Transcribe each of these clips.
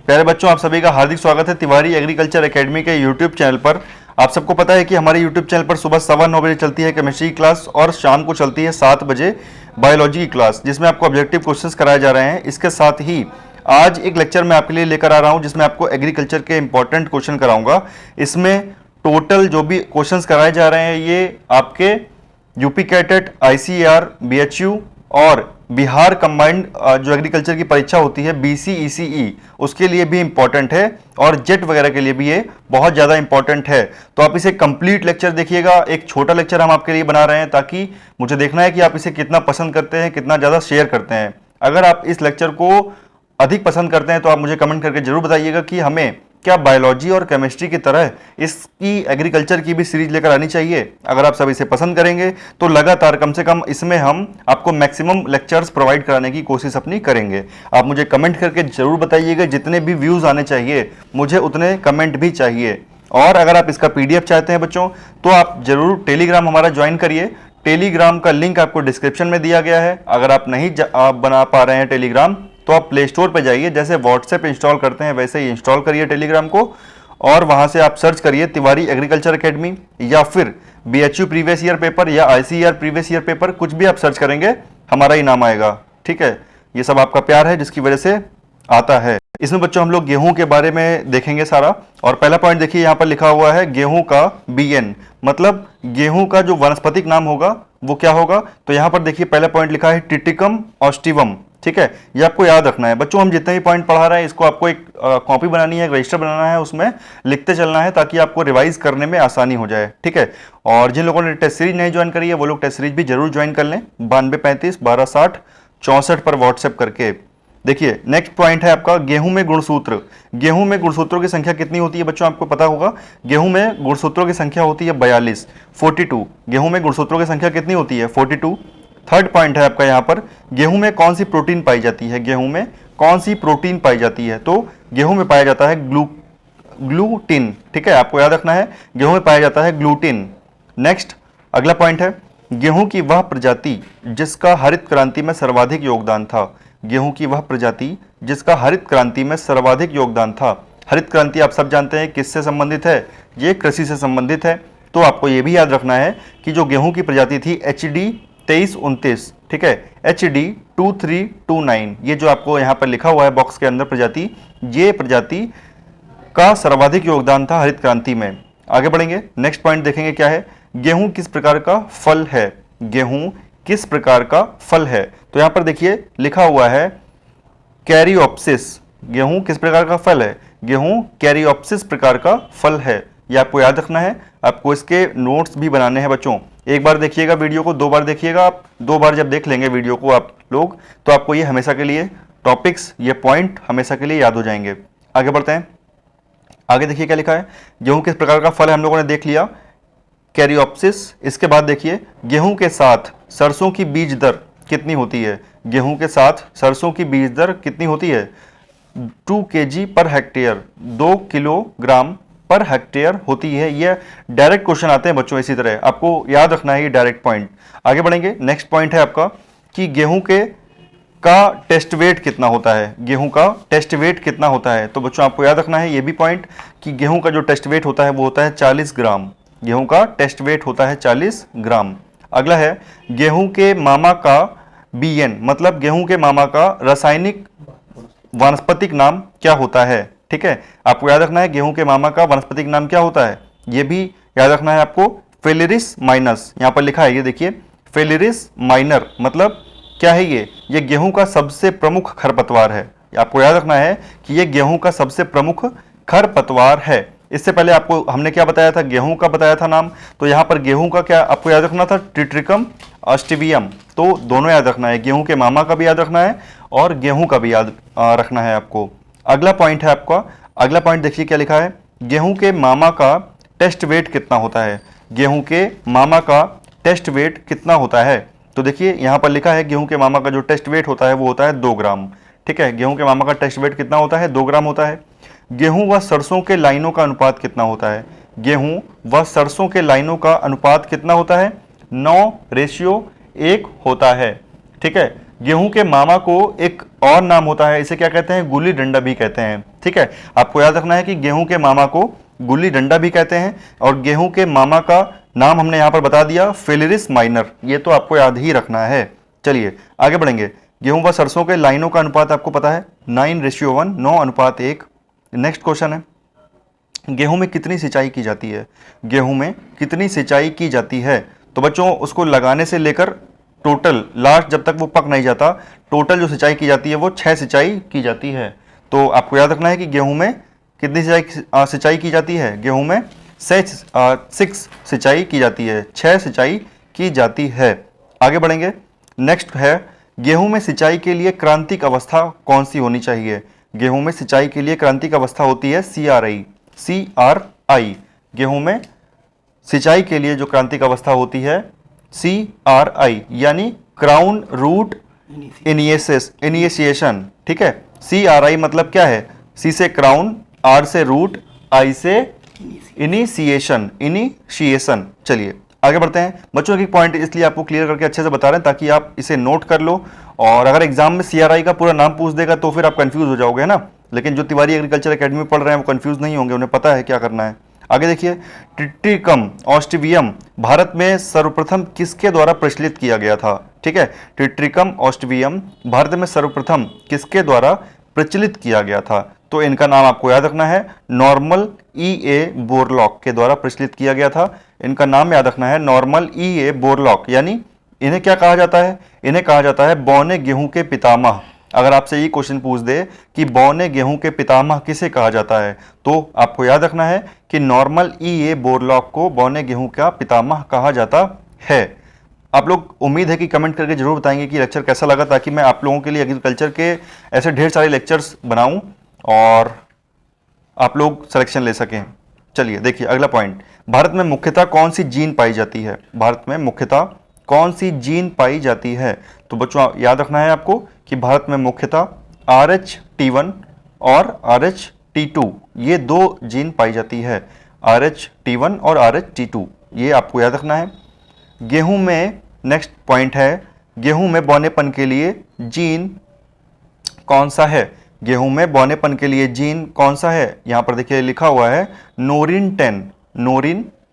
प्यारे बच्चों, आप सभी का हार्दिक स्वागत है तिवारी एग्रीकल्चर एकेडमी के यूट्यूब चैनल पर। आप सबको पता है कि हमारे यूट्यूब चैनल पर सुबह 9:15 बजे चलती है केमिस्ट्री की क्लास और शाम को चलती है 7 बजे बायोलॉजी की क्लास, जिसमें आपको ऑब्जेक्टिव क्वेश्चंस कराए जा रहे हैं। इसके साथ ही आज एक लेक्चर मैं आपके लिए लेकर आ रहा हूं जिसमें आपको एग्रीकल्चर के इंपॉर्टेंट क्वेश्चन कराऊंगा। इसमें टोटल जो भी क्वेश्चंस कराए जा रहे हैं ये आपके यूपी कैटेट, आईसीएआर, बीएचयू और बिहार कंबाइंड जो एग्रीकल्चर की परीक्षा होती है बीसीईसीई, उसके लिए भी इंपॉर्टेंट है और जेट वगैरह के लिए भी ये बहुत ज़्यादा इंपॉर्टेंट है। तो आप इसे कंप्लीट लेक्चर देखिएगा। एक छोटा लेक्चर हम आपके लिए बना रहे हैं ताकि मुझे देखना है कि आप इसे कितना पसंद करते हैं, कितना ज़्यादा शेयर करते हैं। अगर आप इस लेक्चर को अधिक पसंद करते हैं तो आप मुझे कमेंट करके जरूर बताइएगा कि हमें क्या बायोलॉजी और केमिस्ट्री की तरह इसकी एग्रीकल्चर की भी सीरीज लेकर आनी चाहिए। अगर आप सब इसे पसंद करेंगे तो लगातार कम से कम इसमें हम आपको मैक्सिमम लेक्चर्स प्रोवाइड कराने की कोशिश अपनी करेंगे। आप मुझे कमेंट करके जरूर बताइएगा। जितने भी व्यूज आने चाहिए मुझे उतने कमेंट भी चाहिए। और अगर आप इसका पीडीएफ चाहते हैं बच्चों तो आप जरूर टेलीग्राम हमारा ज्वाइन करिए। टेलीग्राम का लिंक आपको डिस्क्रिप्शन में दिया गया है। अगर आप नहीं बना पा रहे हैं टेलीग्राम तो आप प्ले स्टोर पर जाइए, जैसे व्हाट्सएप इंस्टॉल करते हैं वैसे ही इंस्टॉल करिए टेलीग्राम को और वहां से आप सर्च करिए तिवारी एग्रीकल्चर एकेडमी या फिर बीएचयू प्रीवियस ईयर पेपर या आईसीआर प्रीवियस ईयर पेपर, कुछ भी आप सर्च करेंगे हमारा ही नाम आएगा। ठीक है, ये सब आपका प्यार है जिसकी वजह से आता है। इसमें बच्चों हम लोग गेहूं के बारे में देखेंगे सारा। और पहला पॉइंट देखिए, यहाँ पर लिखा हुआ है गेहूं का बीएन, मतलब गेहूं का जो वानस्पतिक नाम होगा वो क्या होगा। तो यहाँ पर देखिए पहला पॉइंट लिखा है टिटिकम ऑस्टिवम। ठीक है, ये आपको याद रखना है बच्चों। हम जितने भी पॉइंट पढ़ा रहे हैं इसको आपको एक कॉपी बनानी है, एक रजिस्टर बनाना है, उसमें लिखते चलना है ताकि आपको रिवाइज करने में आसानी हो जाए। ठीक है, और जिन लोगों ने टेस्ट सीरीज नहीं ज्वाइन करी है वो लोग टेस्ट सीरीज भी जरूर ज्वाइन कर लें 9235126064 पर व्हाट्सएप करके। देखिए नेक्स्ट पॉइंट है आपका गेहूं में गुणसूत्र। गेहूं में गुणसूत्रों की संख्या कितनी होती है बच्चों, आपको पता होगा। गेहूं में गुणसूत्रों की संख्या होती है 42। गेहूं में गुणसूत्रों की संख्या कितनी होती है 42। थर्ड पॉइंट है आपका यहाँ पर, गेहूं में कौन सी प्रोटीन पाई जाती है। गेहूं में कौन सी प्रोटीन पाई जाती है, तो गेहूं में पाया जाता है ग्लूटिन। ठीक है, आपको याद रखना है गेहूं में पाया जाता है ग्लूटिन। नेक्स्ट अगला पॉइंट है, गेहूं की वह प्रजाति जिसका हरित क्रांति में सर्वाधिक योगदान था। गेहूं की वह प्रजाति जिसका हरित क्रांति में सर्वाधिक योगदान था। हरित क्रांति आप सब जानते हैं किससे संबंधित है, ये कृषि से संबंधित है। तो आपको ये भी याद रखना है कि जो गेहूं की प्रजाति थी HD 2329, ठीक है, HD 2329, ये जो आपको यहाँ पर लिखा हुआ है बॉक्स के अंदर प्रजाति, ये प्रजाति का सर्वाधिक योगदान था हरित क्रांति में। आगे बढ़ेंगे, नेक्स्ट पॉइंट देखेंगे क्या है, गेहूं किस प्रकार का फल है। गेहूं किस प्रकार का फल है, तो यहाँ पर देखिए लिखा हुआ है कैरियोप्सिस। गेहूं किस प्रकार का फल है, गेहूं कैरियोप्सिस प्रकार का फल है। ये आपको याद रखना है। आपको इसके नोट्स भी बनाने हैं बच्चों। एक बार देखिएगा वीडियो को, 2 बार देखिएगा। आप 2 बार जब देख लेंगे वीडियो को आप लोग तो आपको ये हमेशा के लिए टॉपिक्स, ये पॉइंट हमेशा के लिए याद हो जाएंगे। आगे बढ़ते हैं, आगे देखिए क्या लिखा है, गेहूं किस प्रकार का फल है हम लोगों ने देख लिया, कैरियोप्सिस। इसके बाद देखिए गेहूं के साथ सरसों की बीज दर कितनी होती है। गेहूं के साथ सरसों की बीज दर कितनी होती है 2 kg per hectare, 2 kilogram per hectare होती है। ये डायरेक्ट क्वेश्चन आते हैं बच्चों, इसी तरह आपको याद रखना है ये डायरेक्ट पॉइंट। आगे बढ़ेंगे, नेक्स्ट पॉइंट है आपका कि गेहूं का टेस्ट वेट कितना होता है। गेहूं का टेस्ट वेट कितना होता है, तो बच्चों आपको याद रखना है ये भी पॉइंट कि गेहूं का जो टेस्ट वेट होता है वो होता है 40 ग्राम। गेहूं का टेस्ट वेट होता है 40 ग्राम। अगला है गेहूं के मामा का बीएन, मतलब गेहूं के मामा का रासायनिक वानस्पतिक नाम क्या होता है। ठीक है, आपको याद रखना है गेहूं के मामा का वानस्पतिक नाम क्या होता है, ये भी याद रखना है आपको। फेलिरिस माइनस, यहां पर लिखा है, ये देखिए फेलिरिस माइनर, मतलब क्या है ये गेहूं का सबसे प्रमुख खरपतवार है। आपको याद रखना है कि ये गेहूं का सबसे प्रमुख खरपतवार है। इससे पहले आपको हमने क्या बताया था, गेहूं का बताया था नाम, तो यहाँ पर गेहूं का क्या आपको याद रखना था, टिट्रिकम ऑस्टिवियम। तो दोनों याद रखना है, गेहूं के मामा का भी याद रखना है और गेहूं का भी याद रखना है आपको। अगला पॉइंट है आपका, अगला पॉइंट देखिए क्या लिखा है, गेहूं के मामा का टेस्ट वेट कितना होता है। गेहूं के मामा का टेस्ट वेट कितना होता है, तो देखिए यहाँ पर लिखा है गेहूं के मामा का जो टेस्ट वेट होता है वो होता है 2 ग्राम। ठीक है, गेहूं के मामा का टेस्ट वेट कितना होता है 2 ग्राम होता है। गेहूं व सरसों के लाइनों का अनुपात कितना होता है। गेहूं व सरसों के लाइनों का अनुपात कितना होता है 9:1 होता है। ठीक है, गेहूं के मामा को एक और नाम होता है, इसे क्या कहते हैं, गुल्ली डंडा भी कहते हैं। ठीक है, आपको याद रखना है कि गेहूं के मामा को गुल्ली डंडा भी कहते हैं, और गेहूं के मामा का नाम हमने यहां पर बता दिया, फेलिरिस माइनर, ये तो आपको याद ही रखना है। चलिए आगे बढ़ेंगे। गेहूं व सरसों के लाइनों का अनुपात आपको पता है 9:1, 9:1। नेक्स्ट क्वेश्चन है, गेहूं में कितनी सिंचाई की जाती है, गेहूं में कितनी सिंचाई की जाती है। तो बच्चों उसको लगाने से लेकर टोटल लास्ट जब तक वो पक नहीं जाता, टोटल जो सिंचाई की जाती है वो 6 सिंचाई की जाती है। तो आपको याद रखना है कि गेहूं में कितनी सिंचाई की जाती है, गेहूं में 6 सिंचाई की जाती है, 6 सिंचाई की जाती है। आगे बढ़ेंगे। नेक्स्ट है, गेहूं में सिंचाई के लिए क्रांतिक अवस्था कौन सी होनी चाहिए। गेहूं में सिंचाई के लिए क्रांतिक अवस्था होती है CRI। गेहूं में सिंचाई के लिए जो क्रांतिक अवस्था होती है CRI, यानी क्राउन रूट इनिशिएशन। ठीक है, CRI मतलब क्या है, C से क्राउन, R से रूट, I से इनिशिएशन। चलिए आगे बढ़ते हैं। बच्चों की पॉइंट इसलिए आपको क्लियर करके अच्छे से बता रहे हैं ताकि आप इसे नोट कर लो, और अगर एग्जाम में CRI का पूरा नाम पूछ देगा तो फिर आप कंफ्यूज हो जाओगे, है ना। लेकिन जो तिवारी एग्रीकल्चर एकेडमी पढ़ रहे हैं वो कंफ्यूज नहीं होंगे, उन्हें पता है क्या करना है। आगे देखिए, ट्रिटिकम ऑस्ट्रिवियम भारत में सर्वप्रथम किसके द्वारा प्रचलित किया गया था। ठीक है, ट्रिटिकम ऑस्ट्रिवियम भारत में सर्वप्रथम किसके द्वारा प्रचलित किया गया था। तो इनका नाम आपको याद रखना है, नॉर्मल EA बोरलॉग के द्वारा प्रचलित किया गया था। इनका नाम याद रखना है, नॉर्मल EA बोरलॉग, यानी इन्हें क्या कहा जाता है, इन्हें कहा जाता है बौने गेहूं के पितामह। अगर आपसे ये क्वेश्चन पूछ दे कि बौने गेहूं के पितामह किसे कहा जाता है, तो आपको याद रखना है कि नॉर्मल EA बोरलॉग को बौने गेहूं का पितामह कहा जाता है। आप लोग उम्मीद है कि कमेंट करके जरूर बताएंगे कि लेक्चर कैसा लगा, ताकि मैं आप लोगों के लिए एग्रीकल्चर के ऐसे ढेर सारे लेक्चर्स बनाऊं और आप लोग सिलेक्शन ले सकें। चलिए देखिए अगला पॉइंट, भारत में मुख्यतः कौन सी जीन पाई जाती है, भारत में मुख्यतः कौन सी जीन पाई जाती है। तो बच्चों याद रखना है आपको कि भारत में मुख्यतः RH-T1 और RH-T2 ये दो जीन पाई जाती है, RH-T1 और RH-T2, ये आपको याद रखना है। गेहूं में नेक्स्ट पॉइंट है, गेहूं में बौनेपन के लिए जीन कौन सा है, गेहूं में बौनेपन के लिए जीन कौन सा है। यहां पर देखिए लिखा हुआ है नोरिन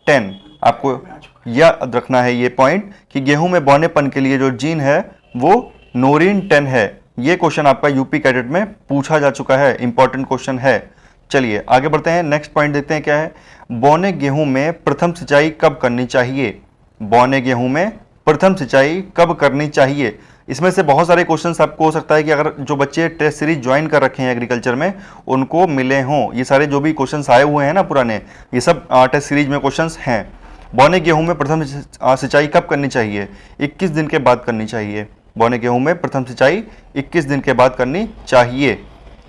10। आपको याद रखना है ये पॉइंट कि गेहूं में बौनेपन के लिए जो जीन है वो नोरिन 10 है। ये क्वेश्चन आपका यूपी कैडेट में पूछा जा चुका है, इंपॉर्टेंट क्वेश्चन है। चलिए आगे बढ़ते हैं, नेक्स्ट पॉइंट देखते हैं क्या है। बौने गेहूं में प्रथम सिंचाई कब करनी चाहिए, बौने गेहूं में प्रथम सिंचाई कब करनी चाहिए। इसमें से बहुत सारे क्वेश्चंस आपको हो सकता है कि अगर जो बच्चे टेस्ट सीरीज ज्वाइन कर रखे हैं एग्रीकल्चर में उनको मिले हों, ये सारे जो भी क्वेश्चंस आए हुए हैं ना पुराने, ये सब टेस्ट सीरीज में क्वेश्चंस हैं। बौने गेहूं में प्रथम सिंचाई कब करनी चाहिए, 21 दिन के बाद करनी चाहिए। बौने गेहूं में प्रथम सिंचाई 21 दिन के बाद करनी चाहिए।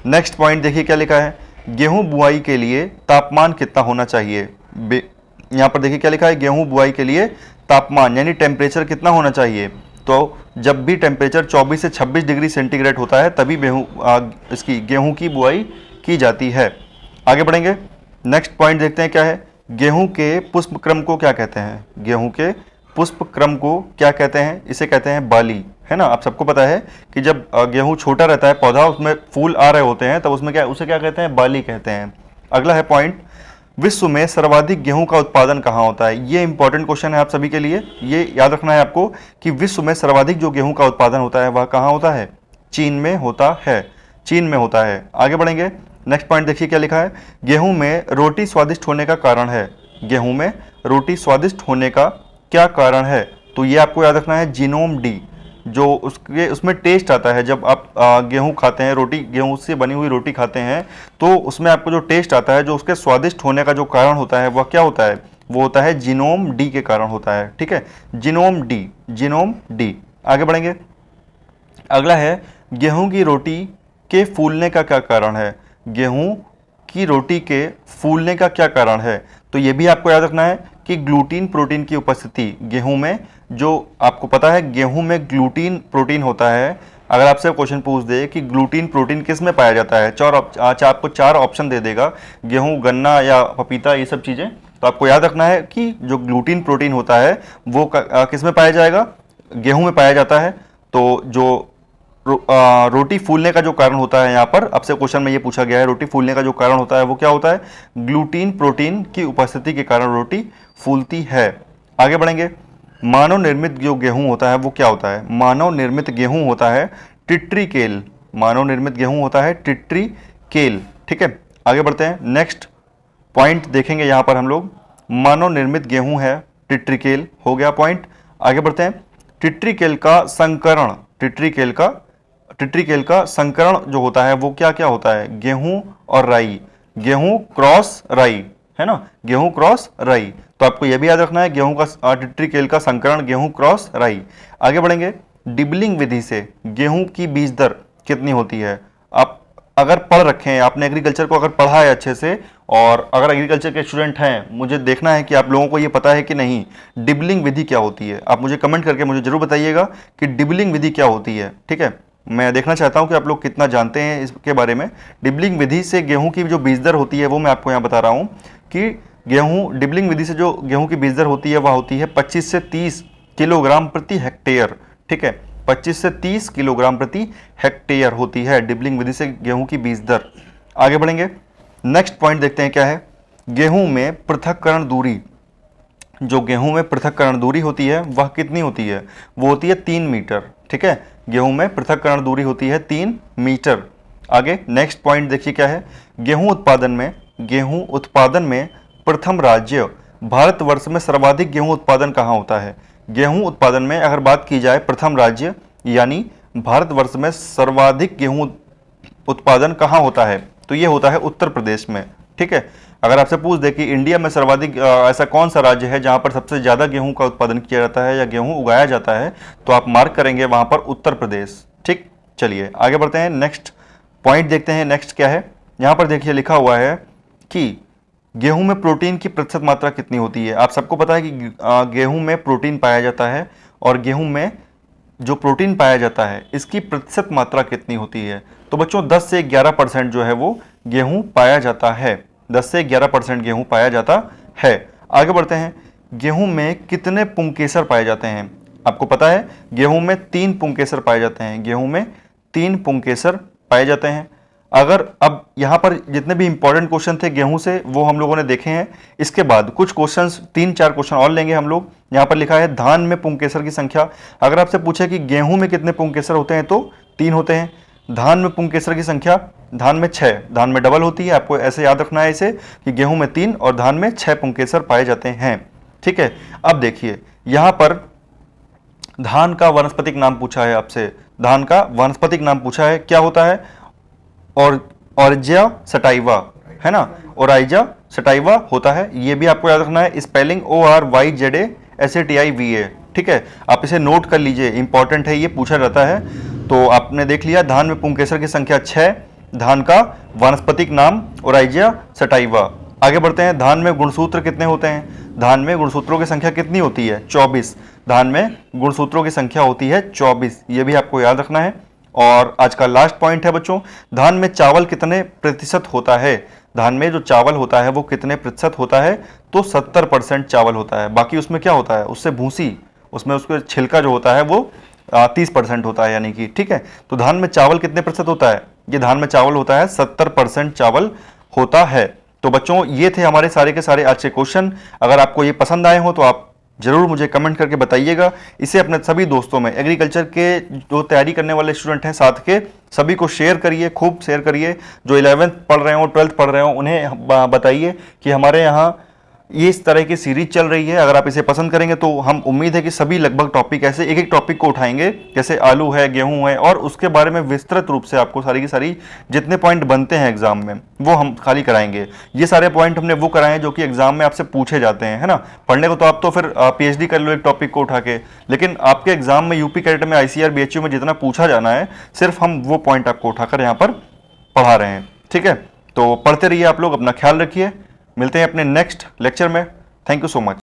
नेक्स्ट पॉइंट देखिए क्या लिखा है, गेहूं बुआई के लिए तापमान कितना होना चाहिए। यहाँ पर देखिए क्या लिखा है, गेहूं बुआई के लिए तापमान यानी टेम्परेचर कितना होना चाहिए। तो जब भी टेम्परेचर 24 से 26 डिग्री सेंटीग्रेड होता है तभी इसकी गेहूं की बुआई की जाती है। आगे बढ़ेंगे, नेक्स्ट पॉइंट देखते हैं क्या है, गेहूं के पुष्प क्रम को क्या कहते हैं, गेहूं के पुष्प क्रम को क्या कहते हैं, इसे कहते हैं बाली, है ना। आप सबको पता है कि जब गेहूं छोटा रहता है पौधा, उसमें फूल आ रहे होते हैं तब उसमें क्या, उसे क्या कहते हैं, बाली कहते हैं। अगला है पॉइंट, विश्व में सर्वाधिक गेहूं का उत्पादन कहाँ होता है। ये इंपॉर्टेंट क्वेश्चन है आप सभी के लिए, ये याद रखना है आपको कि विश्व में सर्वाधिक जो गेहूं का उत्पादन होता है वह कहाँ होता है, चीन में होता है, चीन में होता है। आगे बढ़ेंगे, नेक्स्ट पॉइंट देखिए क्या लिखा है, गेहूं में रोटी स्वादिष्ट होने का कारण है, गेहूं में रोटी स्वादिष्ट होने का क्या कारण है। तो ये आपको याद रखना है जीनोम डी, जो उसमें टेस्ट आता है जब आप गेहूं खाते हैं, रोटी गेहूं से बनी हुई रोटी खाते हैं तो उसमें आपको जो टेस्ट आता है, जो उसके स्वादिष्ट होने का जो कारण होता है वह क्या होता है, वो होता है जीनोम डी के कारण होता है। ठीक है, जीनोम डी, जीनोम डी। आगे बढ़ेंगे, अगला है गेहूं की रोटी के फूलने का क्या कारण है, गेहूं की रोटी के फूलने का क्या कारण है। तो ये भी आपको याद रखना है कि ग्लूटीन प्रोटीन की उपस्थिति, गेहूं में जो आपको पता है गेहूं में ग्लूटीन प्रोटीन होता है। अगर आपसे क्वेश्चन पूछ दे कि ग्लूटीन प्रोटीन किस में पाया जाता है, आपको 4 ऑप्शन दे देगा, गेहूं, गन्ना या पपीता, ये सब चीज़ें, तो आपको याद रखना है कि जो ग्लूटीन प्रोटीन होता है वो किस में पाया जाएगा, गेहूं में पाया जाता है। तो जो रोटी फूलने का जो कारण होता है, यहाँ पर आपसे क्वेश्चन में ये पूछा गया है, रोटी फूलने का जो कारण होता है वो क्या होता है? ग्लूटीन प्रोटीन की उपस्थिति के कारण रोटी फूलती है। आगे बढ़ेंगे। मानव निर्मित जो गेहूं होता है वो क्या होता है? मानव निर्मित गेहूं होता है टिट्रिकेल। मानव निर्मित गेहूं होता है टिट्रिकेल। ठीक है, आगे बढ़ते हैं। नेक्स्ट पॉइंट देखेंगे यहाँ पर हम लोग, मानव निर्मित गेहूं है टिट्रिकेल, हो गया पॉइंट। आगे बढ़ते हैं। टिट्रिकेल का संकरण, टिट्रिकेल का संकरण जो होता है वो क्या क्या होता है? गेहूं और राई, गेहूं क्रॉस राई, है ना, गेहूं क्रॉस राई। तो आपको यह भी याद रखना है, गेहूं का टिट्रिकेल का संकरण गेहूं क्रॉस राई। आगे बढ़ेंगे। डिबलिंग विधि से गेहूं की बीज दर कितनी होती है? आप अगर पढ़ रखे हैं, आपने एग्रीकल्चर को अगर पढ़ा है अच्छे से, और अगर एग्रीकल्चर के स्टूडेंट हैं, मुझे देखना है कि आप लोगों को ये पता है कि नहीं, डिबलिंग विधि क्या होती है। आप मुझे कमेंट करके मुझे जरूर बताइएगा कि डिबलिंग विधि क्या होती है। ठीक है, मैं देखना चाहता हूं कि आप लोग कितना जानते हैं इसके बारे में। डिबलिंग विधि से गेहूं की जो बीज दर होती है वो मैं आपको यहाँ बता रहा हूँ कि गेहूं डिबलिंग विधि से जो गेहूं की बीज दर होती है वह होती है 25 से 30 किलोग्राम प्रति हेक्टेयर। ठीक है, 25 से 30 किलोग्राम प्रति हेक्टेयर होती है डिबलिंग विधि से गेहूं की बीज दर। आगे बढ़ेंगे। नेक्स्ट पॉइंट देखते हैं क्या है। गेहूं में पृथक्करण दूरी, जो गेहूं में पृथक्करण दूरी होती है वह कितनी होती है? वो होती है 3 मीटर। ठीक है, गेहूं में पृथक्करण दूरी होती है 3 मीटर। आगे नेक्स्ट पॉइंट देखिए क्या है। गेहूं उत्पादन में प्रथम राज्य, भारतवर्ष में सर्वाधिक गेहूं उत्पादन कहाँ होता है? गेहूं उत्पादन में अगर बात की जाए प्रथम राज्य, यानी भारतवर्ष में सर्वाधिक गेहूं उत्पादन कहाँ होता है? तो ये होता है उत्तर प्रदेश में। ठीक है, अगर आपसे पूछ दे कि इंडिया में सर्वाधिक ऐसा कौन सा राज्य है जहां पर सबसे ज्यादा गेहूं का उत्पादन किया जाता है या गेहूं उगाया जाता है, तो आप मार्क करेंगे वहां पर उत्तर प्रदेश। ठीक, चलिए आगे बढ़ते हैं। नेक्स्ट पॉइंट देखते हैं। नेक्स्ट क्या है, यहां पर देखिए लिखा हुआ है कि गेहूं में प्रोटीन की प्रतिशत मात्रा कितनी होती है। आप सबको पता है कि गेहूं में प्रोटीन पाया जाता है, और गेहूं में जो प्रोटीन पाया जाता है इसकी प्रतिशत मात्रा कितनी होती है? तो बच्चों 10 से 11% जो है वो गेहूं पाया जाता है। 10 से 11% गेहूं पाया जाता है। आगे बढ़ते हैं। गेहूं में कितने पुंकेसर पाए जाते हैं? आपको पता है गेहूं में 3 पुंकेसर पाए जाते हैं। गेहूं में 3 पुंकेसर पाए जाते हैं। अगर अब यहाँ पर जितने भी इंपॉर्टेंट क्वेश्चन थे गेहूं से वो हम लोगों ने देखे हैं। इसके बाद कुछ क्वेश्चंस 3-4 क्वेश्चन और लेंगे हम लोग। यहाँ पर लिखा है धान में पुंकेसर की संख्या। अगर आपसे पूछे कि गेहूं में कितने पुंकेसर होते हैं तो 3 होते हैं। धान में पुंकेसर की संख्या, धान में 6, धान में डबल होती है। आपको ऐसे याद रखना है इसे कि गेहूं में 3 और धान में 6 पुंकेसर पाए जाते हैं। ठीक है, अब देखिए यहाँ पर धान का वानस्पतिक नाम पूछा है आपसे। धान का वानस्पतिक नाम पूछा है, क्या होता है? और ओरजिया सटाइवा, है ना, ओराइजा सटाइवा होता है। ये भी आपको याद रखना है, स्पेलिंग ORYZASATIVA। ठीक है, आप इसे नोट कर लीजिए, इंपॉर्टेंट है, ये पूछा जाता है। तो आपने देख लिया धान में पुंकेसर की संख्या 6, धान का वानस्पतिक नाम ओराइजिया सटाइवा। आगे बढ़ते हैं। धान में गुणसूत्र कितने होते हैं? धान में गुणसूत्रों की संख्या कितनी होती है? 24। धान में गुणसूत्रों की संख्या होती है 24। ये भी आपको याद रखना है। और आज का लास्ट पॉइंट है बच्चों, धान में चावल कितने प्रतिशत होता है? धान में जो चावल होता है वो कितने प्रतिशत होता है? तो 70% चावल होता है। बाकी उसमें क्या होता है? उससे भूसी, उसमें उसका छिलका जो होता है वो 30% होता है, यानी कि। ठीक है, तो धान में चावल कितने प्रतिशत होता है? ये धान में चावल होता है 70% चावल होता है। तो बच्चों ये थे हमारे सारे के सारे आज के क्वेश्चन। अगर आपको ये पसंद आए हो तो आप जरूर मुझे कमेंट करके बताइएगा। इसे अपने सभी दोस्तों में, एग्रीकल्चर के जो तैयारी करने वाले स्टूडेंट हैं साथ के, सभी को शेयर करिए, खूब शेयर करिए। जो 11th पढ़ रहे हो, 12th पढ़ रहे हो, उन्हें बताइए कि हमारे यहाँ ये इस तरह की सीरीज चल रही है। अगर आप इसे पसंद करेंगे तो हम उम्मीद है कि सभी लगभग टॉपिक ऐसे एक एक टॉपिक को उठाएंगे, जैसे आलू है, गेहूं है, और उसके बारे में विस्तृत रूप से आपको सारी की सारी जितने पॉइंट बनते हैं एग्जाम में वो हम खाली कराएंगे। ये सारे पॉइंट हमने वो कराए जो कि एग्जाम में आपसे पूछे जाते हैं, है ना। पढ़ने को तो आप तो फिर PhD कर लो एक टॉपिक को उठा के, लेकिन आपके एग्जाम में यूपी कैडेट में, ICR BHU में जितना पूछा जाना है, सिर्फ हम वो पॉइंट आपको उठाकर यहाँ पर पढ़ा रहे हैं। ठीक है, तो पढ़ते रहिए आप लोग, अपना ख्याल रखिए। मिलते हैं अपने नेक्स्ट लेक्चर में। Thank you so much.